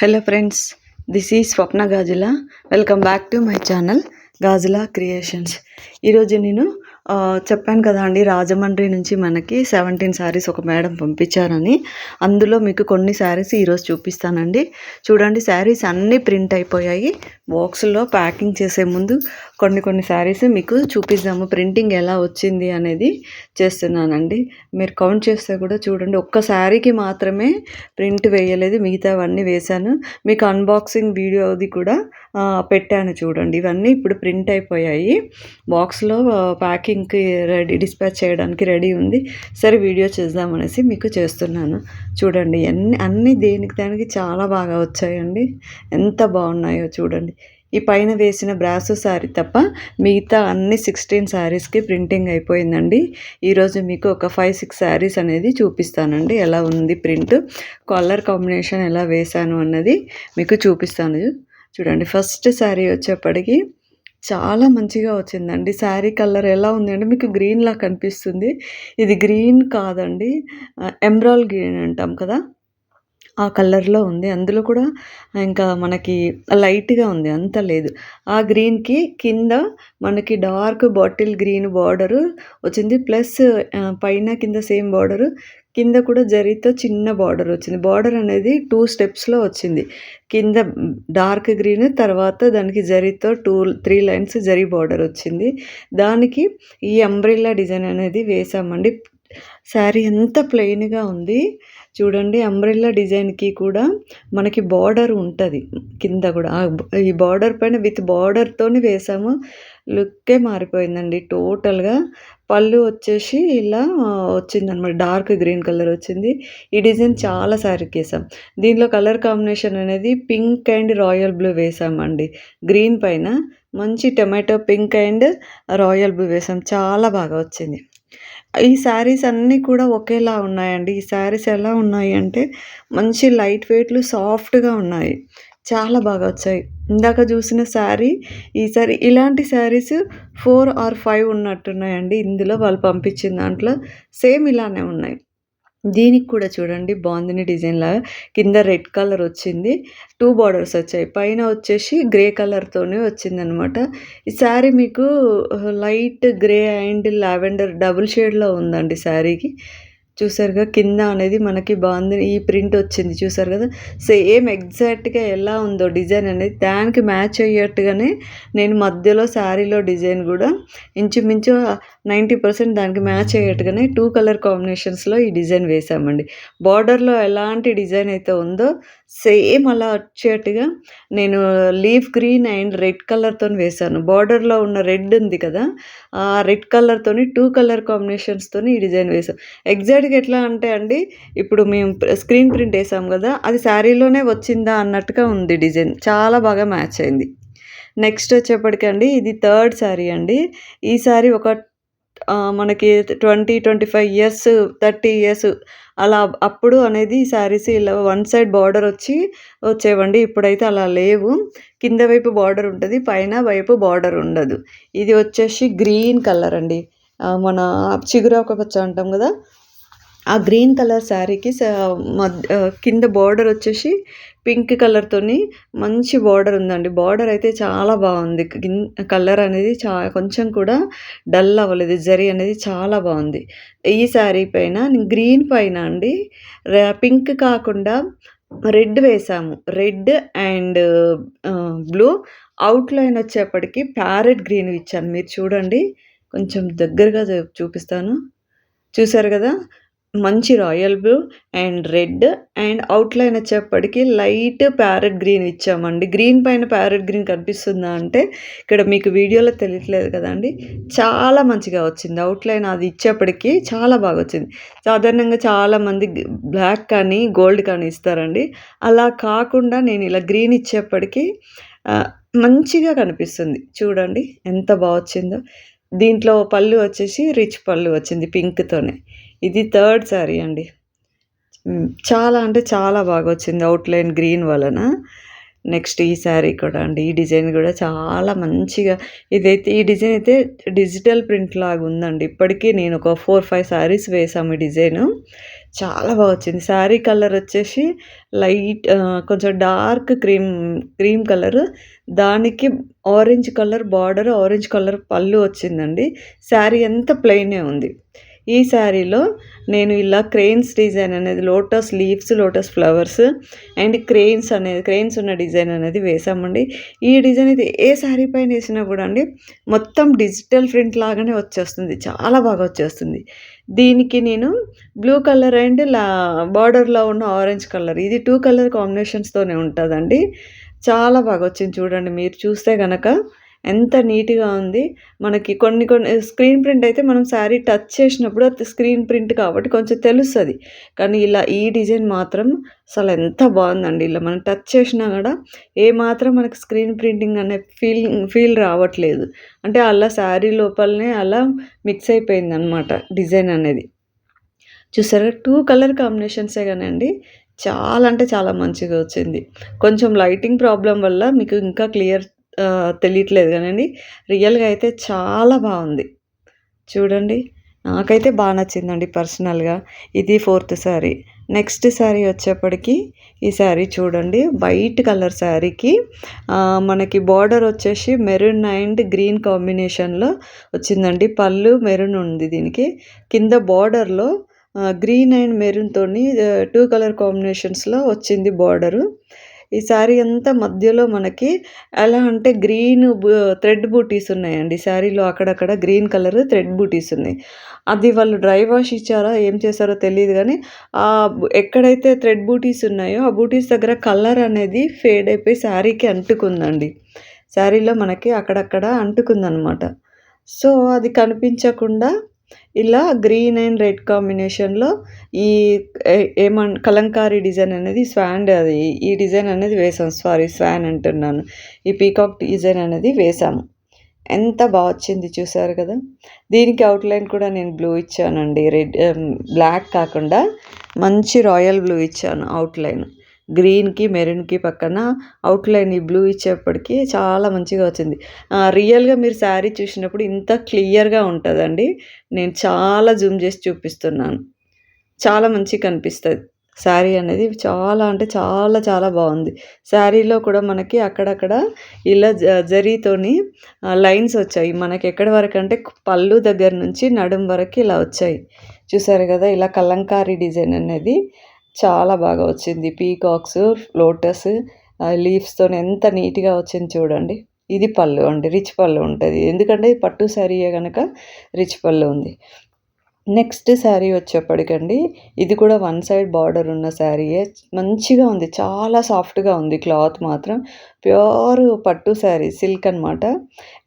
Hello friends, this is Swapna Gajula. Welcome back to my channel Gajula creations. ఈరోజు నేను చెప్పాను కదా అండి, రాజమండ్రి నుంచి మనకి 17 శారీస్ ఒక మేడం పంపించారని. అందులో మీకు కొన్ని శారీస్ ఈరోజు చూపిస్తానండి. చూడండి, శారీస్ అన్నీ ప్రింట్ అయిపోయాయి. బాక్స్లో ప్యాకింగ్ చేసే ముందు కొన్ని శారీస్ మీకు చూపిద్దాము, ప్రింటింగ్ ఎలా వచ్చింది అనేది చేస్తున్నానండి. మీరు కౌంట్ చేస్తే కూడా చూడండి, ఒక్క శారీకి మాత్రమే ప్రింట్ వేయలేదు, మిగతావన్నీ వేశాను. మీకు అన్బాక్సింగ్ వీడియోది కూడా పెట్టాను చూడండి. ఇవన్నీ ఇప్పుడు ప్రింట్ అయిపోయాయి. బాక్స్లో ప్యాకింగ్కి రెడీ, డిస్పాచ్ చేయడానికి రెడీ ఉంది. సరే వీడియో చేద్దామనేసి మీకు చేస్తున్నాను. చూడండి, అన్నీ దేనికి దానికి చాలా బాగా వచ్చాయండి. ఎంత బాగున్నాయో చూడండి. ఈ పైన వేసిన బ్రాసో శారీ తప్ప మిగతా అన్ని 16 శారీస్కి ప్రింటింగ్ అయిపోయిందండి. ఈరోజు మీకు ఒక 5-6 శారీస్ అనేది చూపిస్తానండి, ఎలా ఉంది ప్రింట్, కలర్ కాంబినేషన్ ఎలా వేశాను అన్నది మీకు చూపిస్తాను. చూడండి, ఫస్ట్ శారీ వచ్చేప్పటికి చాలా మంచిగా వచ్చిందండి. శారీ కలర్ ఎలా ఉంది అంటే మీకు గ్రీన్లా కనిపిస్తుంది. ఇది గ్రీన్ కాదండి, ఎమరాల్డ్ గ్రీన్ అంటాం కదా, ఆ కలర్లో ఉంది. అందులో కూడా ఇంకా మనకి లైట్గా ఉంది, అంత లేదు. ఆ గ్రీన్కి కింద మనకి డార్క్ బాటిల్ గ్రీన్ బార్డరు వచ్చింది, ప్లస్ పైన కింద సేమ్ బార్డరు, కింద కూడా జరీతో చిన్న బార్డర్ వచ్చింది. బార్డర్ అనేది 2 స్టెప్స్లో వచ్చింది. కింద డార్క్ గ్రీన్, తర్వాత దానికి జరీతో 2-3 లైన్స్ జరీ బార్డర్ వచ్చింది. దానికి ఈ అంబ్రెల్లా డిజైన్ అనేది వేసామండి. శారీ ఎంత ప్లెయిన్గా ఉంది చూడండి. అంబ్రెల్లా డిజైన్కి కూడా మనకి బార్డర్ ఉంటుంది కింద కూడా. ఈ బార్డర్ పైన విత్ బార్డర్తోని వేసాము. లుక్కే మారిపోయిందండి టోటల్గా. పళ్ళు వచ్చేసి ఇలా వచ్చిందనమాట, డార్క్ గ్రీన్ కలర్ వచ్చింది. ఈ డిజైన్ చాలా శారీకి వేసాం. దీనిలో కలర్ కాంబినేషన్ అనేది పింక్ అండ్ రాయల్ బ్లూ వేసామండి. గ్రీన్ పైన మంచి tomato pink and royal blue వేసాం, చాలా బాగా వచ్చింది. ఈ శారీస్ అన్నీ కూడా ఒకేలా ఉన్నాయండి. ఈ శారీస్ ఎలా ఉన్నాయి అంటే మంచి లైట్ వెయిట్లు, సాఫ్ట్గా ఉన్నాయి, చాలా బాగా వచ్చాయి. ఇందాక చూసిన శారీ, ఈ శారీ, ఇలాంటి శారీస్ 4 or 5 ఉన్నట్టున్నాయండి ఇందులో. వాళ్ళు పంపించిన దాంట్లో సేమ్ ఇలానే ఉన్నాయి. దీనికి కూడా చూడండి, బాందిని డిజైన్ లాగా కింద రెడ్ కలర్ వచ్చింది, 2 బార్డర్స్ వచ్చాయి. పైన వచ్చేసి గ్రే కలర్తోనే వచ్చిందనమాట. ఈ శారీ మీకు light grey and lavender double షేడ్లో ఉందండి శారీకి. చూసారుగా, కింద అనేది మనకి బాందిని ఈ ప్రింట్ వచ్చింది, చూసారు కదా. సేమ్ ఎగ్జాక్ట్గా ఎలా ఉందో డిజైన్ అనేది దానికి మ్యాచ్ అయ్యేట్టుగానే నేను మధ్యలో శారీలో డిజైన్ కూడా ఇంచుమించు 90% దానికి మ్యాచ్ అయ్యేట్టుగానే 2 కలర్ కాంబినేషన్స్లో ఈ డిజైన్ వేసామండి. బార్డర్లో ఎలాంటి డిజైన్ అయితే ఉందో సేమ్ అలా వచ్చేట్టుగా నేను లీఫ్ గ్రీన్ అండ్ రెడ్ కలర్తో వేశాను. బార్డర్లో ఉన్న రెడ్ ఉంది కదా, ఆ రెడ్ కలర్తోని 2 కలర్ కాంబినేషన్స్తో ఈ డిజైన్ వేసాం. ఎగ్జాక్ట్గా ఎట్లా అంటే అండి, ఇప్పుడు మేము స్క్రీన్ ప్రింట్ వేసాం కదా, అది శారీలోనే వచ్చిందా అన్నట్టుగా ఉంది డిజైన్, చాలా బాగా మ్యాచ్ అయింది. నెక్స్ట్ వచ్చేప్పటికండి, ఇది 3rd శారీ అండి. ఈ శారీ ఒక మనకి 20-25 ఇయర్స్, 30 ఇయర్స్ అలా అప్పుడు అనేది ఈ శారీస్ ఇలా 1 సైడ్ బార్డర్ వచ్చేవండి. ఇప్పుడైతే అలా లేవు. కింద వైపు బార్డర్ ఉంటుంది, పైన వైపు బార్డర్ ఉండదు. ఇది వచ్చేసి గ్రీన్ కలర్ అండి, మన చిగురాకు పచ్చ అంటాం కదా, ఆ గ్రీన్ కలర్ శారీకి కింద బార్డర్ వచ్చేసి పింక్ కలర్తోని మంచి బార్డర్ ఉందండి. బార్డర్ అయితే చాలా బాగుంది. కలర్ అనేది కొంచెం కూడా డల్ అవ్వలేదు, జరీ అనేది చాలా బాగుంది. ఈ శారీ పైన గ్రీన్ పైన అండి పింక్ కాకుండా రెడ్ వేసాము. రెడ్ అండ్ బ్లూ, అవుట్లైన్ వచ్చేప్పటికి ప్యారెట్ గ్రీన్ ఇచ్చాను. మీరు చూడండి, కొంచెం దగ్గరగా చూపిస్తాను. చూసారు కదా, మంచి royal blue and red and outline వచ్చేప్పటికి లైట్ ప్యారెట్ గ్రీన్ ఇచ్చామండి. గ్రీన్ పైన ప్యారెట్ గ్రీన్ కనిపిస్తుందా అంటే ఇక్కడ మీకు వీడియోలో తెలియట్లేదు కదండి, చాలా మంచిగా వచ్చింది. అవుట్లైన్ అది ఇచ్చేప్పటికి చాలా బాగా వచ్చింది. సాధారణంగా చాలామంది బ్లాక్ కానీ గోల్డ్ కానీ ఇస్తారండి, అలా కాకుండా నేను ఇలా గ్రీన్ ఇచ్చేప్పటికి మంచిగా కనిపిస్తుంది. చూడండి ఎంత బాగా వచ్చిందో. దీంట్లో పళ్ళు వచ్చేసి రిచ్ పళ్ళు వచ్చింది పింక్తోనే. ఇది 3rd శారీ అండి. చాలా అంటే చాలా బాగా వచ్చింది అవుట్లైన్ గ్రీన్ వలన. నెక్స్ట్ ఈ శారీ కూడా అండి. ఈ డిజైన్ కూడా చాలా మంచిగా ఈ డిజైన్ అయితే డిజిటల్ ప్రింట్ లాగా ఉందండి. ఇప్పటికీ నేను ఒక 4, 5 శారీస్ వేసాము ఈ డిజైను. చాలా బాగా వచ్చింది. శారీ కలర్ వచ్చేసి కొంచెం డార్క్ క్రీమ్ కలర్, దానికి orange colour border, orange colour పళ్ళు వచ్చిందండి. శారీ అంతా ప్లెయినే ఉంది. ఈ శారీలో నేను ఇలా క్రెయిన్స్ డిజైన్ అనేది, lotus leaves, lotus flowers and cranes ఉన్న డిజైన్ అనేది వేసామండి. ఈ డిజైన్ అయితే ఏ శారీ పైన వేసినా కూడా అండి మొత్తం డిజిటల్ ప్రింట్ లాగానే వచ్చేస్తుంది. చాలా బాగా వచ్చేస్తుంది. దీనికి నేను బ్లూ కలర్ అండ్ బార్డర్లో ఉన్న ఆరెంజ్ కలర్, ఇది 2 కలర్ కాంబినేషన్స్తోనే ఉంటుందండి. చాలా బాగా వచ్చింది. చూడండి, మీరు చూస్తే గనక ఎంత నీట్‌గా ఉంది. మనకి కొన్ని స్క్రీన్ ప్రింట్ అయితే మనం శారీ టచ్ చేసినప్పుడు అది స్క్రీన్ ప్రింట్ కాబట్టి కొంచెం తెలుస్తది. కానీ ఇలా ఈ డిజైన్ మాత్రం అసలెంత బావుందండి. ఇలా మనం టచ్ చేసినా గూడా ఏమాత్రం మనకి స్క్రీన్ ప్రింటింగ్ అనే ఫీల్ రావట్లేదు. అంటే అలా శారీ లోపలనే అలా మిక్స్ అయిపోయిందనమాట డిజైన్ అనేది. చూసారా, 2 కలర్ కాంబినేషన్సే గానండి చాలా అంటే చాలా మంచిగా వచ్చింది. కొంచెం లైటింగ్ ప్రాబ్లమ్ వల్ల మీకు ఇంకా తెలియట్లేదు గానండి, రియల్‌గా అయితే చాలా బావుంది. చూడండి, నాకైతే నచ్చిందండి పర్సనల్‌గా. ఇది 4థ్ శారీ. నెక్స్ట్ శారీ వచ్చేప్పటికి ఈ శారీ చూడండి, వైట్ కలర్ శారీకి మనకి బార్డర్ వచ్చేసి మెరూన్ అండ్ గ్రీన్ కాంబినేషన్‌లో వచ్చిందండి. పళ్ళు మెరూన్ ఉంది దీనికి. కింద బార్డర్‌లో గ్రీన్ అండ్ మెరూన్‌తోని 2 కలర్ కాంబినేషన్స్‌లో వచ్చింది బార్డరు. ఈ శారీ అంతా మధ్యలో మనకి ఎలా అంటే థ్రెడ్ బూటీస్ ఉన్నాయండి. శారీలో అక్కడక్కడ గ్రీన్ కలర్ థ్రెడ్ బూటీస్ ఉన్నాయి. అది వాళ్ళు డ్రై వాష్ ఇచ్చారా ఏం చేశారో తెలీదు గానీ, ఎక్కడైతే థ్రెడ్ బూటీస్ ఉన్నాయో ఆ బూటీస్ దగ్గర కలర్ అనేది ఫేడ్ అయిపోయి శారీకి అంటుకుందండి. శారీలో మనకి అక్కడక్కడ అంటుకుందనమాట. సో, అది కనిపించకుండా ఇలా గ్రీన్ అండ్ రెడ్ కాంబినేషన్‌లో ఈ కలంకారీ డిజైన్ అనేది ఈ డిజైన్ అనేది వేసాం. స్వాన్ అంటున్నాను. ఈ పీకాక్ డిజైన్ అనేది వేసాము. ఎంత వచ్చింది చూసారు కదా! దీనికి అవుట్‌లైన్ కూడా నేను బ్లూ ఇచ్చానండి. బ్లాక్ కాకుండా మంచి రాయల్ బ్లూ ఇచ్చాను అవుట్‌లైన్. గ్రీన్‌కి, మెరూన్‌కి పక్కన అవుట్‌లైన్ ఈ బ్లూ ఇచ్చేప్పటికి చాలా మంచిగా వచ్చింది. రియల్‌గా మీరు శారీ చూసినప్పుడు ఇంత క్లియర్‌గా ఉంటదండి. నేను చాలా జూమ్ చేసి చూపిస్తున్నాను. చాలా మంచిగా కనిపిస్తది. శారీ అనేది చాలా అంటే చాలా చాలా బావుంది. శారీలో కూడా మనకి అక్కడక్కడ ఇలా జరీతోని లైన్స్ వచ్చాయి. మనకి ఎక్కడి వరకంటే పళ్ళు దగ్గర నుంచి నడుం వరకు ఇలా వచ్చాయి. చూసారు కదా! ఇలా కలంకారీ డిజైన్ అనేది చాలా బాగా వచ్చింది. పీకాక్స్, లోటస్ లీవ్స్‌తోని ఎంత నీట్‌గా వచ్చింది చూడండి. ఇది పళ్ళు అండి. రిచ్ పళ్ళు ఉంటది. ఎందుకంటే పట్టు శారీయే గనక రిచ్ పళ్ళు ఉంది. నెక్స్ట్ శారీ వచ్చేప్పటికండి, ఇది కూడా 1 సైడ్ బార్డర్ ఉన్న శారీయే. మంచిగా ఉంది. చాలా సాఫ్ట్‌గా ఉంది క్లాత్ మాత్రం. ప్యూర్ పట్టు శారీ, సిల్క్ అనమాట.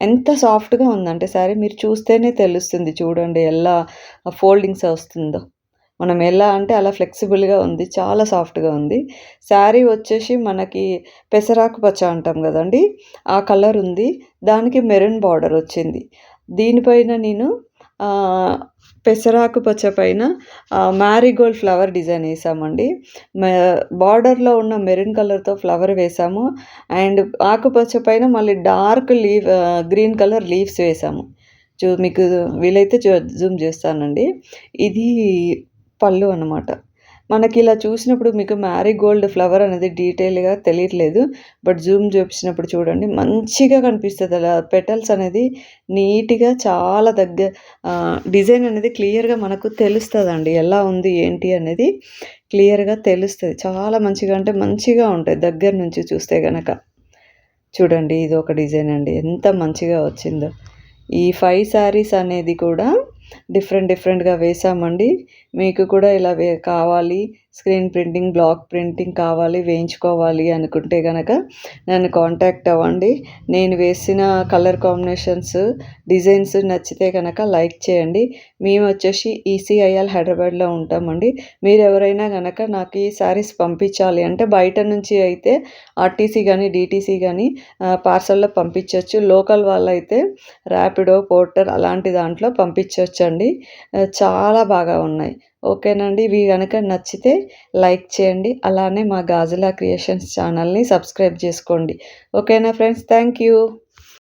ఎంత సాఫ్ట్‌గా ఉందంటే శారీ మీరు చూస్తేనే తెలుస్తుంది. చూడండి ఎలా ఫోల్డింగ్స్ వస్తుందో. మనం ఎలా అంటే అలా ఫ్లెక్సిబుల్‌గా ఉంది. చాలా సాఫ్ట్‌గా ఉంది. శారీ వచ్చేసి మనకి పెసరాకు పచ్చ అంటాం గదండీ! ఆ కలర్ ఉంది. దానికి మెరూన్ బార్డర్ వచ్చింది. దీనిపైన నేను పెసరాకు పచ్చ పైన మ్యారీగోల్డ్ ఫ్లవర్ డిజైన్ ఏసామండి. బార్డర్‌లో ఉన్న మెరూన్ కలర్‌తో ఫ్లవర్ వేసాము. అండ్ ఆకుపచ్చ పైన మళ్ళీ డార్క్ గ్రీన్ కలర్ లీవ్స్ వేసాము. మీకు వీలైతే జూమ్ చేస్తానండి. ఇది పళ్ళు అనమాట. మనకిలా చూసినప్పుడు మీకు మ్యారీగోల్డ్ ఫ్లవర్ అనేది డీటెయిల్‌గా తెలియట్లేదు. బట్ జూమ్ చూపించినప్పుడు చూడండి మంచిగా కనిపిస్తది. అలా పెటల్స్ అనేది నీట్‌గా చాలా డిజైన్ అనేది క్లియర్‌గా మనకు తెలుస్తదండి. ఎలా ఉంది ఏంటి అనేది క్లియర్‌గా తెలుస్తది. చాలా మంచిగా అంటే మంచిగా ఉంటాయి దగ్గర నుంచి చూస్తే గనక. చూడండి, ఇది ఒక డిజైన్ అండి. ఎంత మంచిగా వచ్చిందో. ఈ 5 శారీస్ అనేది కూడా డిఫరెంట్‌గా వేసామండి. మీకు కూడా ఇలా కావాలి, స్క్రీన్ ప్రింటింగ్, బ్లాక్ ప్రింటింగ్ కావాలి, వేయించుకోవాలి అనుకుంటే గనక నన్ను కాంటాక్ట్ అవ్వండి. నేను వేసిన కలర్ కాంబినేషన్స్, డిజైన్స్ నచ్చితే గనక లైక్ చేయండి. మేము వచ్చేసి ఈసీఐఎల్ హైదరాబాద్‌లో ఉంటామండి. మీరు ఎవరైనా గనక నాకు ఈ శారీస్ పంపించాలి అంటే బయట నుంచి అయితే ఆర్టీసీ గానీ, డీటీసీ గానీ పార్సల్‌లో పంపించొచ్చు. లోకల్ వాళ్ళైతే ర్యాపిడో, పోర్టర్ అలాంటి దాంట్లో పంపించొచ్చండి. చాలా బాగా ఉన్నాయి. ఓకేనండి. ఇవి గనక నచ్చితే లైక్ చేయండి. అలానే మా గాజులా క్రియేషన్స్ ఛానల్‌ని సబ్స్క్రైబ్ చేసుకోండి. ఓకేనా ఫ్రెండ్స్? Thank you.